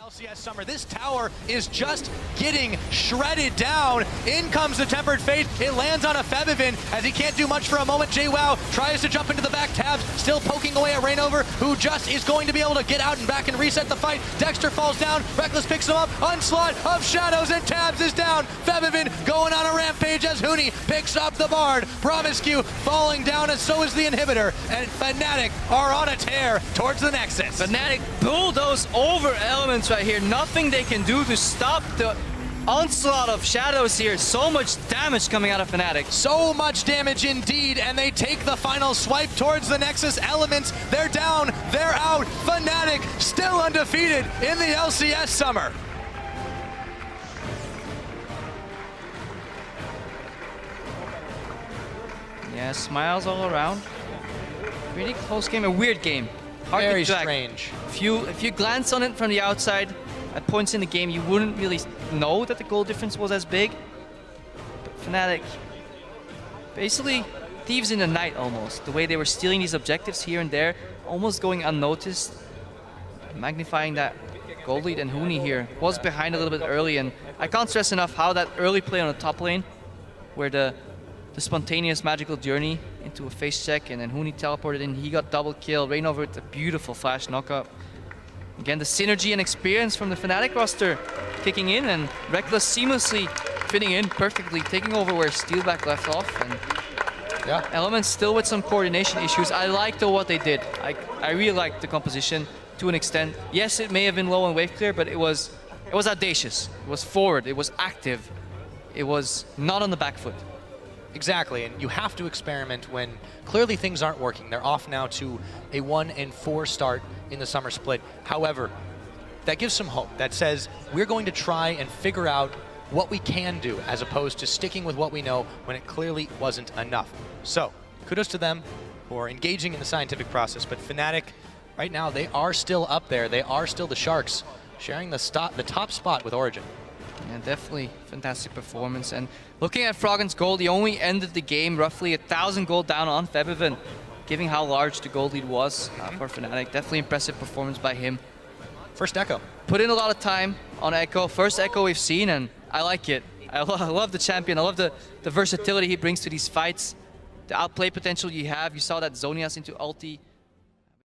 LCS summer. This tower is just getting shredded down. In comes the Tempered Fate. It lands on a Febiven as he can't do much for a moment. JWoww tries to jump into the back tabs, still poking away at Rainover, who just is going to be able to get out and back and reset the fight. Dexter falls down. Reckless picks him up. Onslaught of Shadows and tabs is down. Febiven going on a rampage as Huni picks up the Bard. Promiscue falling down, and so is the Inhibitor. And Fnatic are on a tear towards the Nexus. Fnatic bulldoze over Elements right here. Nothing they can do to stop the onslaught of Shadows here. So much damage coming out of Fnatic. So much damage indeed, and they take the final swipe towards the Nexus. Elements, they're down, they're out. Fnatic still undefeated in the LCS summer. Yeah, smiles all around. Pretty close game, a weird game. Hard Very to track. strange. If you glance on it from the outside, at points in the game, you wouldn't really know that the goal difference was as big. But Fnatic, basically thieves in the night almost. The way they were stealing these objectives here and there, almost going unnoticed. Magnifying that goal lead, and Huni here was behind a little bit early, and I can't stress enough how that early play on the top lane, where the spontaneous magical journey into a face check, and then Huni teleported in, he got double kill. Rainover with a beautiful flash knockup. Again, the synergy and experience from the Fnatic roster kicking in, and Reckless seamlessly fitting in perfectly, taking over where Steelback left off. And yeah, Elements still with some coordination issues. I liked though what they did. I really liked the composition to an extent. Yes, it may have been low on wave clear, but it was audacious. It was forward, it was active. It was not on the back foot. Exactly, and you have to experiment when clearly things aren't working. They're off now to a 1-4 start in the summer split. However, that gives some hope. That says we're going to try and figure out what we can do as opposed to sticking with what we know when it clearly wasn't enough. So, kudos to them for engaging in the scientific process, but Fnatic, right now, they are still up there. They are still the Sharks, sharing the top spot with Origin. Yeah, definitely fantastic performance. And looking at Froggen's goal, he only ended the game roughly 1,000 gold down on Febiven, given how large the gold lead was for Fnatic. Definitely impressive performance by him. First Echo. Put in a lot of time on Echo. First Echo we've seen, and I like it. I love the champion. I love the versatility he brings to these fights. The outplay potential you have. You saw that Zonias into ulti.